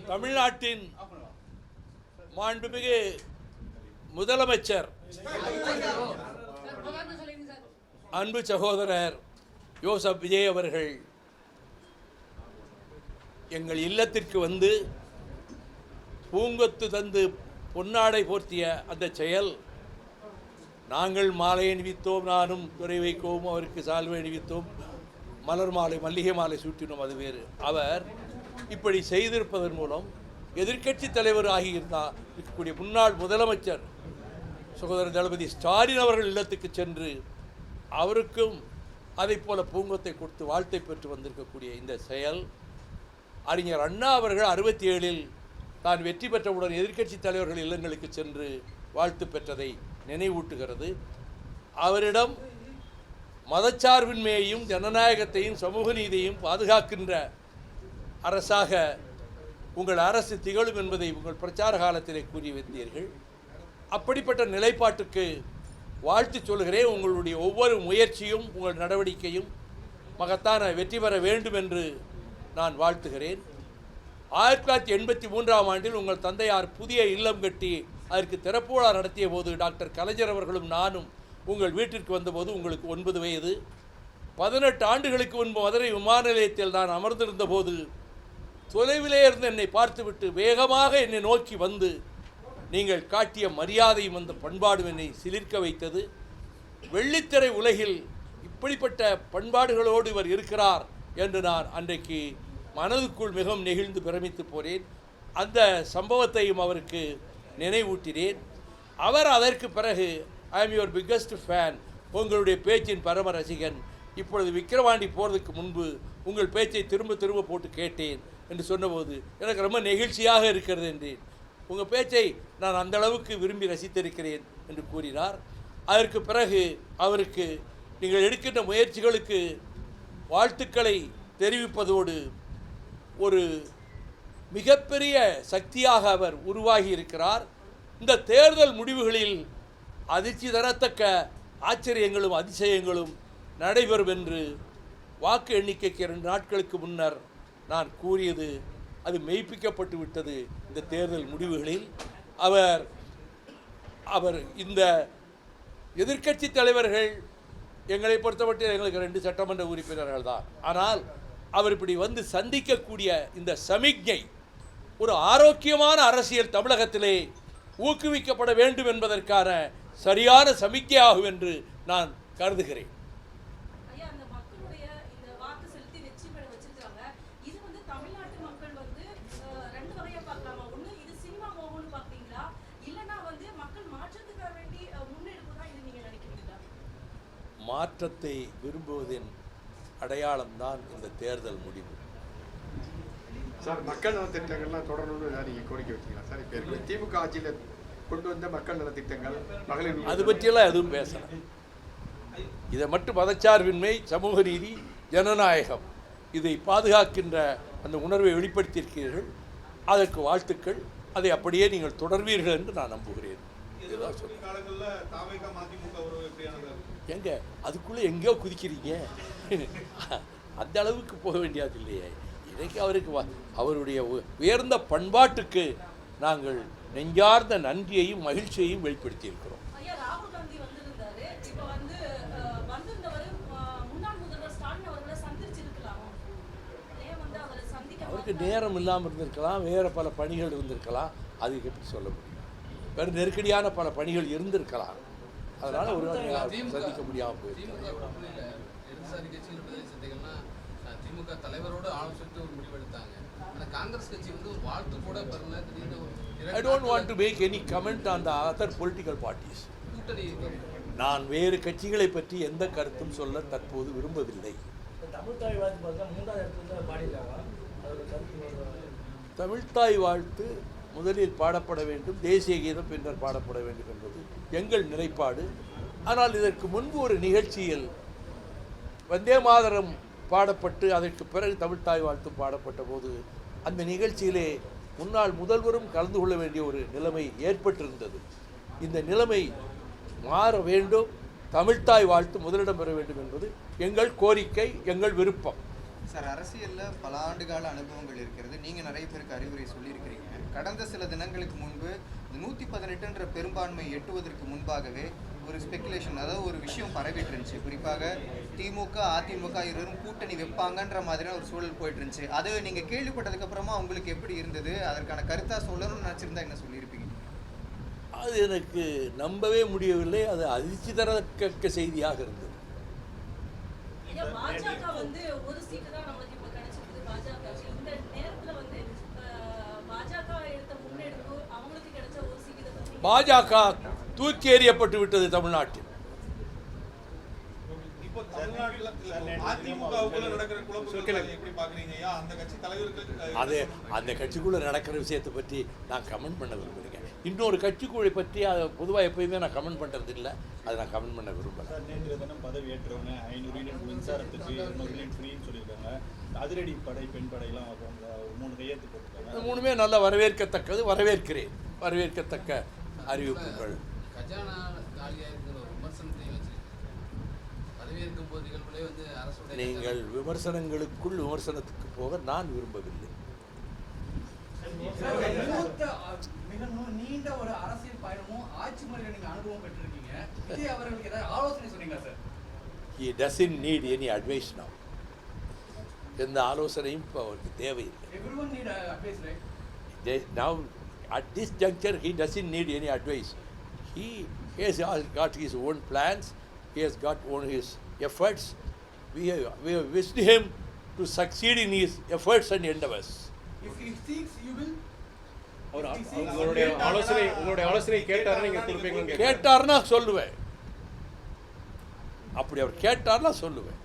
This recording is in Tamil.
தமிழ்நாட்டின் மாண்புமிகு முதலமைச்சர் அன்பு சகோதரர் யோசப் விஜய் அவர்கள் எங்கள் இல்லத்திற்கு வந்து பூங்கொத்து தந்து பொன்னாடை போர்த்திய அந்த செயல், நாங்கள் மாலை அணிவித்தோம், நானும் துறை வைக்கவும் அவருக்கு சால்வை அணிவித்தோம், மலர் மாலை மல்லிகை மாலை சூட்டினோம், அது வேறு. அவர் இப்படி செய்திருப்பதன் மூலம் எதிர்க்கட்சி தலைவர் ஆகியிருந்தால் இருக்கக்கூடிய முன்னாள் முதலமைச்சர் சகோதரர் தளபதி ஸ்டாலின் அவர்கள் இல்லத்துக்கு சென்று அவருக்கும் அதை போல பூங்கொத்தை கொடுத்து வாழ்த்தை பெற்று வந்திருக்கக்கூடிய இந்த செயல், அறிஞர் அண்ணா அவர்கள் 67இல் தான் வெற்றி பெற்றவுடன் எதிர்க்கட்சி தலைவர்கள் இல்லங்களுக்கு சென்று வாழ்த்து பெற்றதை நினைவூட்டுகிறது. அவரிடம் மதச்சார்பின்மையையும் ஜனநாயகத்தையும் சமூக நீதியையும் பாதுகாக்கின்ற அரசாக உங்கள் அரசு திகழும் என்பதை உங்கள் பிரச்சார காலத்திலே கூறி வந்தீர்கள். அப்படிப்பட்ட நிலைப்பாட்டுக்கு வாழ்த்து சொல்கிறேன். உங்களுடைய ஒவ்வொரு முயற்சியும் உங்கள் நடவடிக்கையும் மகத்தான வெற்றி பெற வேண்டும் என்று நான் வாழ்த்துகிறேன். 1983ஆம் ஆண்டில் உங்கள் தந்தையார் புதிய இல்லம் கட்டி அதற்கு திறப்பு விழா நடத்திய போது டாக்டர் கலைஞர் அவர்களும் நானும் உங்கள் வீட்டிற்கு வந்தபோது உங்களுக்கு 9 வயது. 18 ஆண்டுகளுக்கு முன்பு மதுரை விமான நிலையத்தில் நான் அமர்ந்திருந்த போது தொலைவிலே இருந்து என்னை பார்த்துவிட்டு வேகமாக என்னை நோக்கி வந்து நீங்கள் காட்டிய மரியாதையும் அந்த பண்பாடும் என்னை சிலிர்க்க வைத்தது. வெள்ளித்திரை உலகில் இப்படிப்பட்ட பண்பாடுகளோடு இவர் இருக்கிறார் என்று நான் அன்றைக்கு மனதுக்குள் மிகவும் நெகிழ்ந்து பிரமித்து போனேன். அந்த சம்பவத்தையும் அவருக்கு நினைவூட்டினேன். அவர் அதற்கு பிறகு I am your biggest fan, உங்களுடைய பேச்சின் பரம ரசிகன், இப்பொழுது விக்கிரவாண்டி போகிறதுக்கு முன்பு உங்கள் பேச்சை திரும்ப திரும்ப போட்டு கேட்டேன் என்று சொன்னபோது எனக்கு ரொம்ப நெகிழ்ச்சியாக இருக்கிறது என்றேன். உங்கள் பேச்சை நான் அந்த அளவுக்கு விரும்பி ரசித்திருக்கிறேன் என்று கூறினார். அதற்கு பிறகு அவருக்கு நீங்கள் எடுக்கின்ற முயற்சிகளுக்கு வாழ்த்துக்களை தெரிவிப்பதோடு ஒரு மிகப்பெரிய சக்தியாக அவர் உருவாகி இருக்கிறார். இந்த தேர்தல் முடிவுகளில் அதிர்ச்சி தரத்தக்க ஆச்சரியங்களும் அதிசயங்களும் நடைபெறும் என்று வாக்கு எண்ணிக்கைக்கு 2 நாட்களுக்கு முன்னர் நான் கூறியது அது மெய்ப்பிக்கப்பட்டு விட்டது. இந்த தேர்தல் முடிவுகளில் அவர் இந்த எதிர்க்கட்சி தலைவர்கள் எங்களை பொறுத்தமட்டில் எங்களுக்கு 2 சட்டமன்ற உறுப்பினர்கள் தான். ஆனால் அவர் இப்படி வந்து சந்திக்கக்கூடிய இந்த சமிக்ஞை ஒரு ஆரோக்கியமான அரசியல் தமிழகத்திலே ஊக்குவிக்கப்பட வேண்டும் என்பதற்கான சரியான சமிக்ஞையாகும் என்று நான் கருதுகிறேன். மாற்றத்தை விரும்புவதின் அடையாளம்தான் இந்த தேர்தல் முடிவு. சார், மக்கள் நலத்திட்டங்கள்லாம் தொடரணும்னு நீங்கள் கோரிக்கை வச்சிங்களா சார்? இப்போ திமுக ஆட்சியில் கொண்டு வந்த மக்கள் நலத்திட்டங்கள் மகளிர் அது பற்றியெல்லாம் எதுவும் பேசலாம். இதை மட்டும் மதச்சார்பின்மை, சமூக நீதி, ஜனநாயகம் இதை பாதுகாக்கின்ற அந்த உணர்வை வெளிப்படுத்தியிருக்கிறீர்கள். அதற்கு வாழ்த்துக்கள். அதை அப்படியே நீங்கள் தொடர்வீர்கள் என்று நான் நம்புகிறேன். இதுதான் சொல்லுங்கள். எங்க அதுக்குள்ளே எங்கேயோ குதிக்கிறீங்க, அந்த அளவுக்கு போக வேண்டியது இல்லையே. இன்றைக்கு அவருக்கு அவருடைய உயர்ந்த பண்பாட்டுக்கு நாங்கள் நெஞ்சார்ந்த நன்றியையும் மகிழ்ச்சியையும் வெளிப்படுத்தியிருக்கிறோம். அவருக்கு நேரம் இல்லாமல் இருந்திருக்கலாம், வேறு பல பணிகள் இருந்திருக்கலாம், அதுக்கு எப்படி சொல்ல முடியும்? வேறு நெருக்கடியான பல பணிகள் இருந்திருக்கலாம், அதனால் ஒரு சந்திக்க முடியாமல் போயிருக்காங்க. திமுக தலைவரோடு ஆலோசித்து ஒரு முடிவெடுத்தாங்க. ஆனால் காங்கிரஸ் கட்சி வந்து வாழ்த்து கூட பெறல. I don't want to make any comment on the other political parties. நான் வேறு கட்சிகளை பற்றி எந்த கருத்தும் சொல்ல தற்போது விரும்பவில்லை. தமிழ்த்தாய் வாழ்த்து முதலில் பாடப்பட வேண்டும், தேசிய கீதம் பின்னர் பாடப்பட வேண்டும் என்பது எங்கள் நிலைப்பாடு. ஆனால் இதற்கு முன்பு ஒரு நிகழ்ச்சியில் வந்தே மாதரம் பாடப்பட்டு அதற்கு பிறகு தமிழ்த்தாய் வாழ்த்து பாடப்பட்ட போது அந்த நிகழ்ச்சியிலே முன்னாள் முதல்வரும் கலந்து கொள்ள வேண்டிய ஒரு நிலைமை ஏற்பட்டிருந்தது. இந்த நிலைமை மாற வேண்டும், தமிழ்த்தாய் வாழ்த்து முதலிடம் பெற வேண்டும் என்பது எங்கள் கோரிக்கை, எங்கள் விருப்பம். சார், அரசியலில் பல ஆண்டுகால அனுபவங்கள் இருக்கிறது. நீங்கள் நிறைய பேருக்கு அறிவுரை சொல்லியிருக்கிறீங்க. கடந்த சில தினங்களுக்கு முன்பு 118 பெரும்பான்மை எட்டுவதற்கு முன்பாகவே ஒரு ஸ்பெகுலேஷன், அதாவது ஒரு விஷயம் பரவிட்டு இருந்துச்சு. குறிப்பாக திமுக அதிமுக இருவரும் கூட்டணி வைப்பாங்கன்ற மாதிரியான ஒரு சூழல் போயிட்டு இருந்துச்சு. அது நீங்கள் கேள்விப்பட்டதுக்கு அப்புறமா உங்களுக்கு எப்படி இருந்தது? அதற்கான கருத்தாக சொல்லணும்னு நினச்சிருந்தா என்ன சொல்லியிருப்பீங்க? அது எனக்கு நம்பவே முடியவில்லை. அது அதிர்ச்சி தரத்தக்க செய்தியாக இருந்தது. பாஜக வந்து ஒரு சீட்டு தான் நமக்கு இப்ப கிடைச்சிருக்கு. பாஜக இந்த நேரத்துல வந்து பாஜக எடுத்த முன்னெடுப்பு, அவங்களுக்கு கிடைச்ச ஒரு சீட்டு பாஜக தூக்கி எறியப்பட்டு விட்டது தமிழ்நாட்டில். இப்போ தமிழ்நாட்டுல அதிமுகவுக்குள்ள நடக்கிற குழப்பங்களை எப்படி பாக்குறீங்க? அந்த கட்சி தலைவர்கள் அது அந்த கட்சிக்குள்ளே நடக்கிற விஷயத்தை பற்றி நான் கமெண்ட் பண்ண விரும்புகிறேன். இன்னொரு கட்சிக்குள்ளே பற்றி அதை பொதுவாக எப்பயுமே நான் கமெண்ட் பண்ணுறது இல்லை. அதை நான் கமெண்ட் பண்ண விரும்பலை. சார், நேற்று தினம் பதவி ஏற்றவங்க 500 யூனிட் மின்சாரத்துக்கு 200 யூனிட் ஃப்ரீன்னு சொல்லியிருக்காங்க. அதிரடி படை பெண் படையெல்லாம் ஒரு 3 கையெழுத்து போட்டிருக்காங்க. அது மூணுமே நல்ல வரவேற்கத்தக்கது. வரவேற்கத்தக்க அறிவிப்புகள். கஜானா காலியாக இருக்கிற ஒரு விமர்சனத்தை வச்சு பதவியேற்கும் போது நிகழ்வுகளே வந்து அரசுடைய நீங்கள் விமர்சனங்களுக்குள் விமர்சனத்துக்கு போக நான் விரும்பவில்லை. மிக நீண்ட ஒரு அரசியல் பயணமும் ஆட்சி முறையில் நீங்க அனுபவம் பெற்றிருக்கீங்க. விஜய் அவர்களுக்கு ஏதாவது ஆலோசனை சொன்னீங்களா sir? He doesn't need any advice now. எந்த ஆலோசனையும் இப்போ அவருக்கு தேவையில்லை. Everyone need advice, right? Now at this juncture he doesn't need any advice. He has got his own plans. He has got his efforts. We have wished him to succeed in his efforts and endeavors. If he seeks, you will. உங்களுடைய ஆலோசனை கேட்டாருன்னு நீங்க கொடுப்பீங்களா? கேட்டார்னா சொல்லுவேன். அப்படி அவர் கேட்டார்னா சொல்லுவேன்.